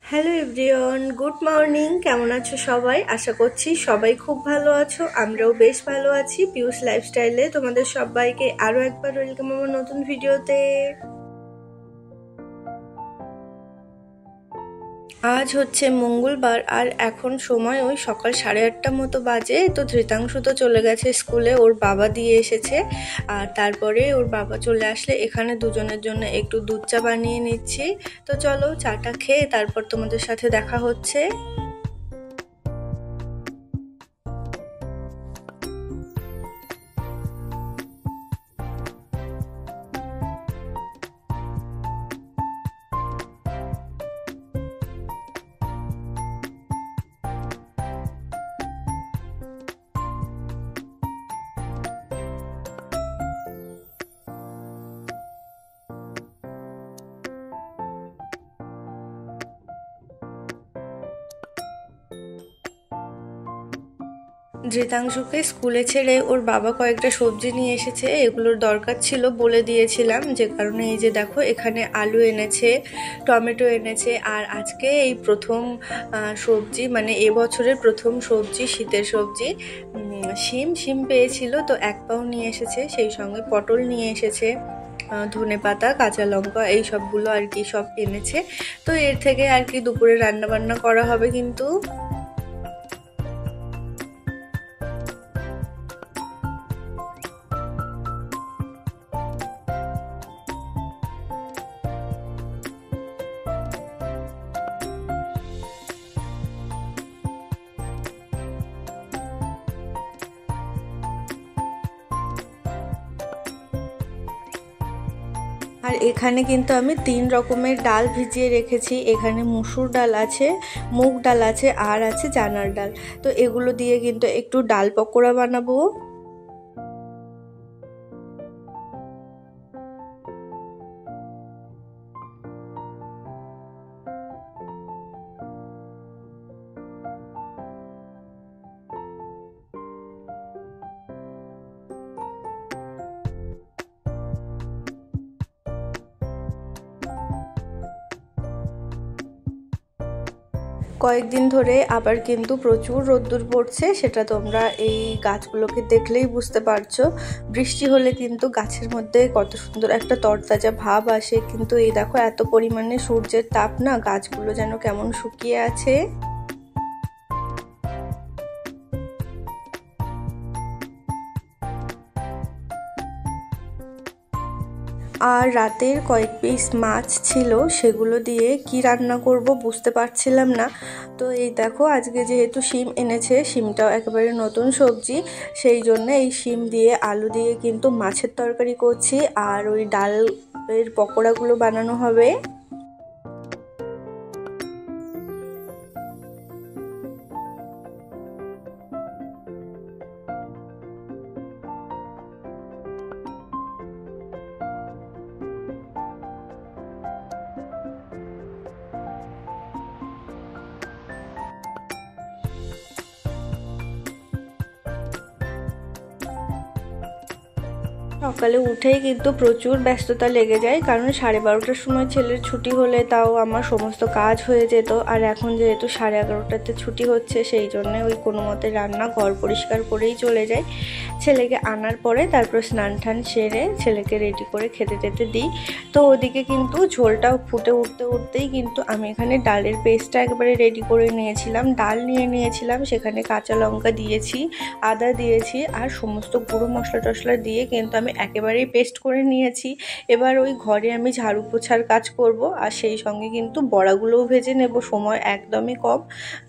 Hello everyone, good morning. কেমন আছো সবাই? আশা করছি সবাই খুব ভালো আছো। আমরাও বেশ ভালো আছি। পিউস লাইফস্টাইলে তোমাদের সবাইকে আরও একবার ওয়েলকাম আমার নতুন ভিডিওতে। আজ হচ্ছে মঙ্গলবার আর এখন সময় ওই সকাল 8:30 মতো বাজে। তো ধৃতাংশু তো চলে গেছে স্কুলে, ওর বাবা দিয়ে এসেছে। আর তারপরে ওর বাবা চলে আসলে এখানে দুজনের জন্য একটু দুধ চা বানিয়ে নিচ্ছি। তো চলো চাটা খেয়ে তারপর তোমাদের সাথে দেখা হচ্ছে। ধৃতাংশুকে স্কুলে ছেড়ে ওর বাবা কয়েকটা সবজি নিয়ে এসেছে, এগুলোর দরকার ছিল বলে দিয়েছিলাম, যে কারণে এই যে দেখো এখানে আলু এনেছে, টমেটো এনেছে। আর আজকে এই প্রথম সবজি, মানে এবছরের প্রথম সবজি, শীতের সবজি শিম পেয়েছিল, তো 1 পাও নিয়ে এসেছে। সেই সঙ্গে পটল নিয়ে এসেছে, ধনেপাতা, কাঁচা লঙ্কা, এই সবগুলো আর কি সব এনেছে। তো এর থেকে আর কি দুপুরে রান্না বান্না করা হবে কিন্তু। আর এখানে কিন্তু আমি 3 রকমের ডাল ভিজিয়ে রেখেছি। এখানে মুসুর ডাল আছে, মুগ ডাল আছে, আর আছে চানার ডাল। তো এগুলো দিয়ে কিন্তু একটু ডাল পকোড়া বানাবো। কয়েকদিন ধরে আবার কিন্তু প্রচুর রোদ্দুর পড়ছে, সেটা তোমরা এই গাছগুলোকে দেখলেই বুঝতে পারছো। বৃষ্টি হলে কিন্তু গাছের মধ্যে কত সুন্দর একটা তরতাজা ভাব আসে, কিন্তু এই দেখো এত পরিমাণে সূর্যের তাপ না, গাছগুলো যেন কেমন শুকিয়ে আছে। আর রাতের কয়েক পিস মাছ ছিল, সেগুলো দিয়ে কি রান্না করব বুঝতে পারছিলাম না। তো এই দেখো আজকে যেহেতু শিম এনেছে, শিমটাও একেবারে নতুন সবজি, সেই জন্য এই শিম দিয়ে আলু দিয়ে কিন্তু মাছের তরকারি করছি, আর ওই ডালের পকোড়াগুলো বানানো হবে। সকালে উঠেই কিন্তু প্রচুর ব্যস্ততা লেগে যায়, কারণ 12:30টার সময় ছেলের ছুটি হলে তাও আমার সমস্ত কাজ হয়ে যেত। আর এখন যেহেতু 11:30টাতে ছুটি হচ্ছে, সেই জন্য ওই কোনো মতে রান্না ঘর পরিষ্কার করেই চলে যায়। ছেলেকে আনার পরে তারপর স্নান টান সেরে ছেলেকে রেডি করে খেতে টেতে দিই। তো ওদিকে কিন্তু ঝোলটা ফুটে উঠতেই কিন্তু আমি এখানে ডালের পেস্টটা একবারে রেডি করে নিয়েছিলাম। ডাল নিয়ে নিয়েছিলাম, সেখানে কাঁচা লঙ্কা দিয়েছি, আদা দিয়েছি, আর সমস্ত গুঁড়ো মশলা টশলা দিয়ে কিন্তু আমি একেবারেই পেস্ট করে নিয়েছি। এবার ওই ঘরে আমি ঝাড়ু পোছার কাজ করব, আর সেই সঙ্গে কিন্তু বড়াগুলোও ভেজে নেব। সময় একদমই কম,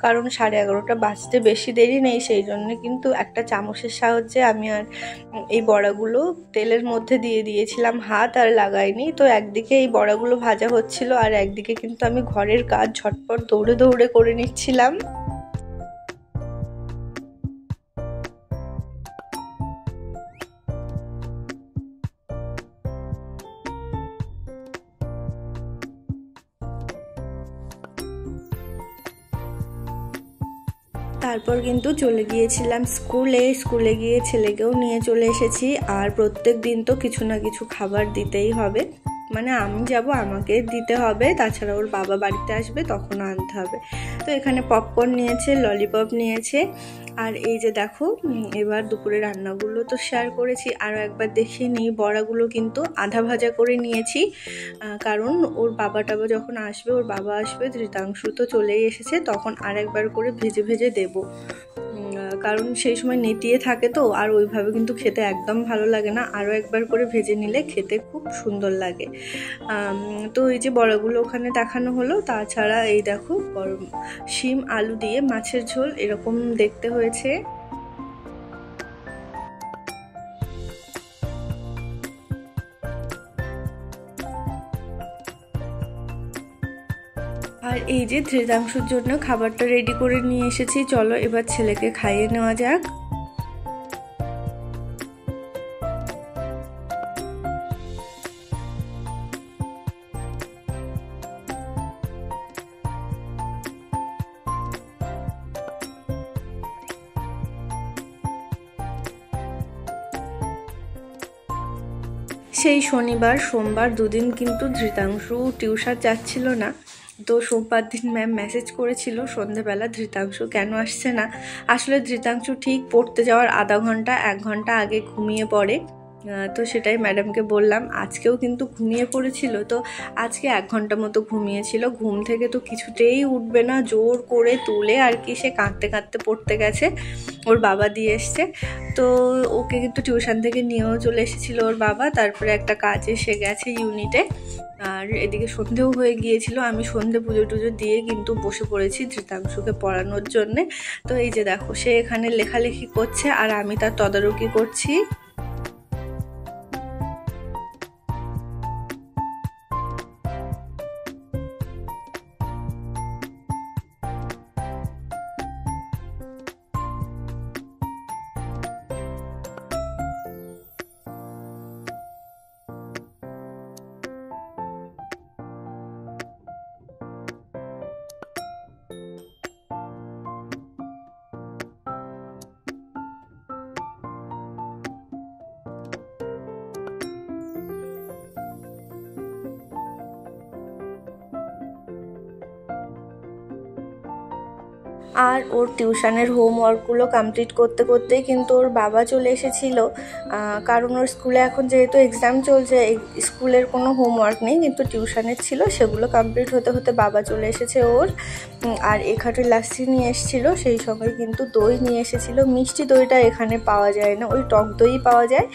কারণ 11:30টা বাজতে বেশি দেরি নেই, সেই জন্য কিন্তু একটা চামচের সাহায্যে আমি আর এই বড়াগুলো তেলের মধ্যে দিয়ে দিয়েছিলাম, হাত আর লাগাইনি। তো একদিকে এই বড়াগুলো ভাজা হচ্ছিল, আর একদিকে কিন্তু আমি ঘরের কাজ ঝটপট দৌড়ে দৌড়ে করে নিচ্ছিলাম। তারপর কিন্তু চলে গিয়েছিলাম স্কুলে গিয়ে ছেলেকেও নিয়ে চলে এসেছি। আর প্রত্যেক দিন তো কিছু না কিছু খাবার দিতেই হবে, মানে আমি যাব, আমাকে দিতে হবে, তাছাড়া ওর বাবা বাড়িতে আসবে তখন আনতে হবে। তো এখানে পপকর্ন নিয়েছে, ললিপপ নিয়েছে। আর এই যে দেখো, এবার দুপুরে রান্নাগুলো তো শেয়ার করেছি, আরও একবার দেখিয়ে নিই। বড়াগুলো কিন্তু আধা ভাজা করে নিয়েছি, কারণ ওর বাবা টাবা যখন আসবে, ওর বাবা আসবে, ধৃতাংশু তো চলেই এসেছে, তখন আর একবার করে ভেজে ভেজে দেবো। কারণ সেই সময় নেতিয়ে থাকে তো, আর ওইভাবে কিন্তু খেতে একদম ভালো লাগে না, আরও একবার করে ভেজে নিলে খেতে খুব সুন্দর লাগে। তো এই যে বড়াগুলো ওখানে দেখানো হলো। তাছাড়া এই দেখো, শিম আলু দিয়ে মাছের ঝোল এরকম দেখতে হয়েছে। আর এই যে ধৃতাংশুর জন্য খাবারটা রেডি করে নিয়ে এসেছি, চলো এবার ছেলেকে খাইয়ে নেওয়া যাক। সেই শনিবার সোমবার দুদিন কিন্তু ধৃতাংশু টিউশন যাচ্ছিল না। তো সোমবার দিন ম্যাম মেসেজ করেছিল সন্ধেবেলা, ধৃতাংশু কেন আসছে না। আসলে ধৃতাংশু ঠিক পড়তে যাওয়ার আধা ঘন্টা 1 ঘন্টা আগে ঘুমিয়ে পড়ে। তো সেটাই ম্যাডামকে বললাম। আজকেও কিন্তু ঘুমিয়ে পড়েছিল, তো আজকে 1 ঘন্টা মতো ঘুমিয়েছিল। ঘুম থেকে তো কিছুতেই উঠবে না, জোর করে তুলে আর কি সে কাঁদতে কাঁদতে পড়তে গেছে। ওর বাবা দিয়ে এসছে, তো ওকে কিন্তু টিউশন থেকে নিয়েও চলে এসেছিলো ওর বাবা। তারপরে একটা কাজে সে গেছে ইউনিটে, আর এদিকে সন্ধেও হয়ে গিয়েছিল। আমি সন্ধে পুজো টুজো দিয়ে কিন্তু বসে পড়েছি ধৃতাংশুকে পড়ানোর জন্যে। তো এই যে দেখো, সে এখানে লেখালেখি করছে আর আমি তার তদারকি করছি। আর ওর টিউশনের হোমওয়ার্কগুলো কমপ্লিট করতে করতেই কিন্তু ওর বাবা চলে এসেছিলো। কারণ ওর স্কুলে এখন যেহেতু এক্সাম চলছে, স্কুলের কোনো হোমওয়ার্ক নেই, কিন্তু টিউশনের ছিল, সেগুলো কমপ্লিট হতে হতে বাবা চলে এসেছে ওর। আর এখানে লাস্সি নিয়ে এসেছিলো, সেই সঙ্গে কিন্তু দই নিয়ে এসেছিলো। মিষ্টি দইটা এখানে পাওয়া যায় না, ওই টক দই পাওয়া যায়।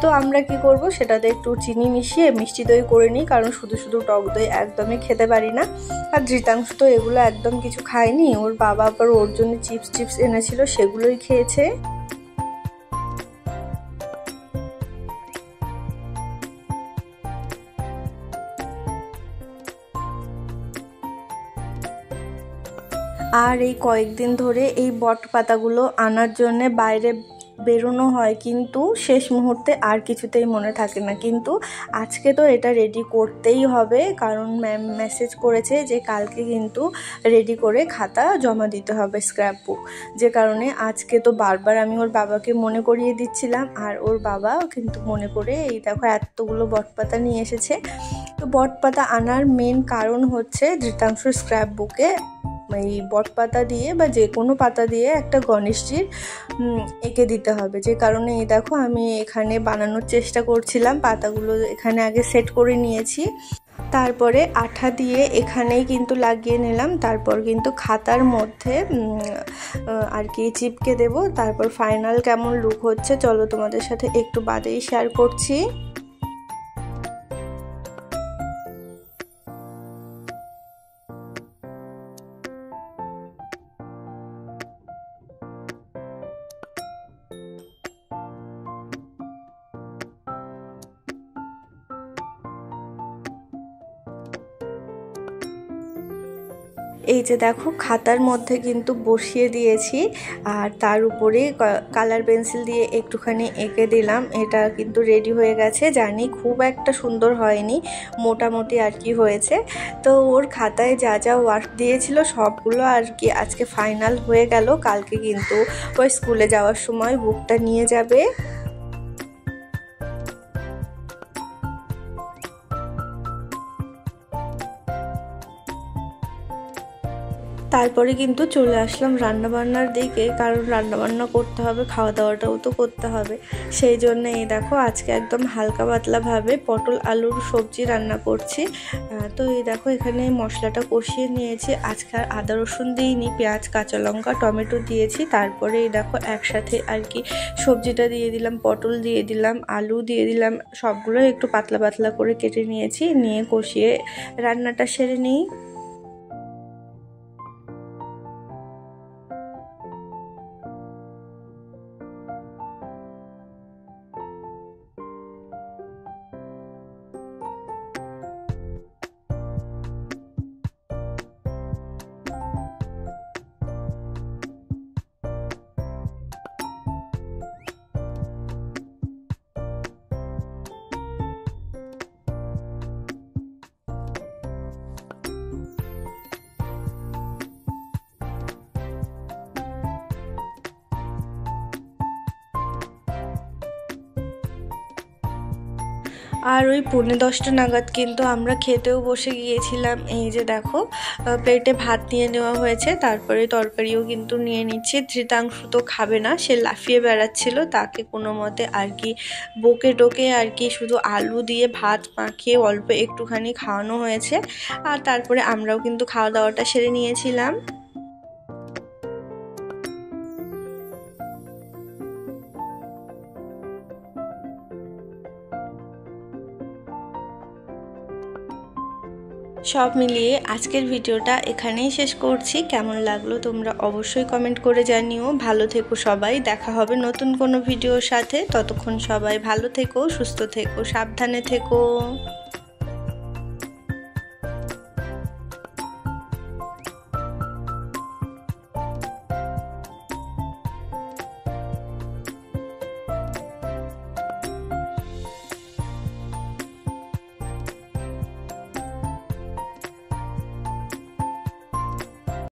তো আমরা কি করব, সেটাতে একটু চিনি মিশিয়ে মিষ্টি দই করে নিই, কারণ শুধু শুধু টক দই একদমই খেতে পারি না। আর ধৃতাংশ তো এগুলো একদম কিছু খায়নি, ওর বাবা আবার ওর জন্য চিপস এনেছিল, সেগুলোই খেয়েছে। আর এই কয়েকদিন ধরে এই বট পাতাগুলো আনার জন্য বাইরে বেরোনো হয়, কিন্তু শেষ মুহূর্তে আর কিছুতেই মনে থাকে না। কিন্তু আজকে তো এটা রেডি করতেই হবে, কারণ ম্যাম মেসেজ করেছে যে কালকে কিন্তু রেডি করে খাতা জমা দিতে হবে, স্ক্র্যাপ বুক। যে কারণে আজকে তো বারবার আমি ওর বাবাকে মনে করিয়ে দিচ্ছিলাম, আর ওর বাবা কিন্তু মনে করে এই দেখো এতগুলো বটপাতা নিয়ে এসেছে। তো বটপাতা আনার মেন কারণ হচ্ছে ধৃতাংশুর স্ক্র্যাপ বুকে এই বটপাতা দিয়ে বা যে কোনো পাতা দিয়ে একটা গণেশজির এঁকে দিতে হবে। যে কারণে এই দেখো আমি এখানে বানানোর চেষ্টা করছিলাম। পাতাগুলো এখানে আগে সেট করে নিয়েছি, তারপরে আঠা দিয়ে এখানেই কিন্তু লাগিয়ে নিলাম। তারপর কিন্তু খাতার মধ্যে আর কি চিপকে দেব। তারপর ফাইনাল কেমন লুক হচ্ছে চলো তোমাদের সাথে একটু বাদেই শেয়ার করছি। এই যে দেখো খাতার মধ্যে কিন্তু বসিয়ে দিয়েছি, আর তার উপরে কালার পেন্সিল দিয়ে একটুখানি এঁকে দিলাম। এটা কিন্তু রেডি হয়ে গেছে। জানি খুব একটা সুন্দর হয়নি, মোটামুটি আর কি হয়েছে। তো ওর খাতায় যা যা ওয়ার্ক দিয়েছিল সবগুলো আর কি আজকে ফাইনাল হয়ে গেল। কালকে কিন্তু ওই স্কুলে যাওয়ার সময় বুকটা নিয়ে যাবে। তারপরে কিন্তু চলে আসলাম রান্নাবান্নার দিকে, কারণ রান্নাবান্না করতে হবে, খাওয়া দাওয়াটাও তো করতে হবে। সেই জন্য এই দেখো আজকে একদম হালকা পাতলাভাবে পটল আলুর সবজি রান্না করছি। তো এই দেখো এখানে মশলাটা কষিয়ে নিয়েছি। আজকে আর আদা রসুন দিইনি, পেঁয়াজ কাঁচা লঙ্কা টমেটো দিয়েছি। তারপরে এই দেখো একসাথে আর কি সবজিটা দিয়ে দিলাম, পটল দিয়ে দিলাম, আলু দিয়ে দিলাম, সবগুলো একটু পাতলা পাতলা করে কেটে নিয়েছি, নিয়ে কষিয়ে রান্নাটা সেরে নিই। আর ওই 10:45 নাগাদ কিন্তু আমরা খেতেও বসে গিয়েছিলাম। এই যে দেখো প্লেটে ভাত নিয়ে নেওয়া হয়েছে, তারপরে তরকারিও কিন্তু নিয়ে নিচ্ছি। ধৃতাংশু তো খাবে না, সে লাফিয়ে বেড়াচ্ছিল, তাকে কোনো মতে আর কি বকে টোকে আর কি শুধু আলু দিয়ে ভাত মাখিয়ে অল্প একটুখানি খাওয়ানো হয়েছে। আর তারপরে আমরাও কিন্তু খাওয়া দাওয়াটা সেরে নিয়েছিলাম। সব মিলিয়ে আজকের ভিডিওটা এখানেই শেষ করছি। কেমন লাগলো তোমরা অবশ্যই কমেন্ট করে জানিও। ভালো থেকো সবাই, দেখা হবে নতুন কোনো ভিডিওর সাথে। ততক্ষণ সবাই ভালো থেকো, সুস্থ থেকো, সাবধানে থেকো।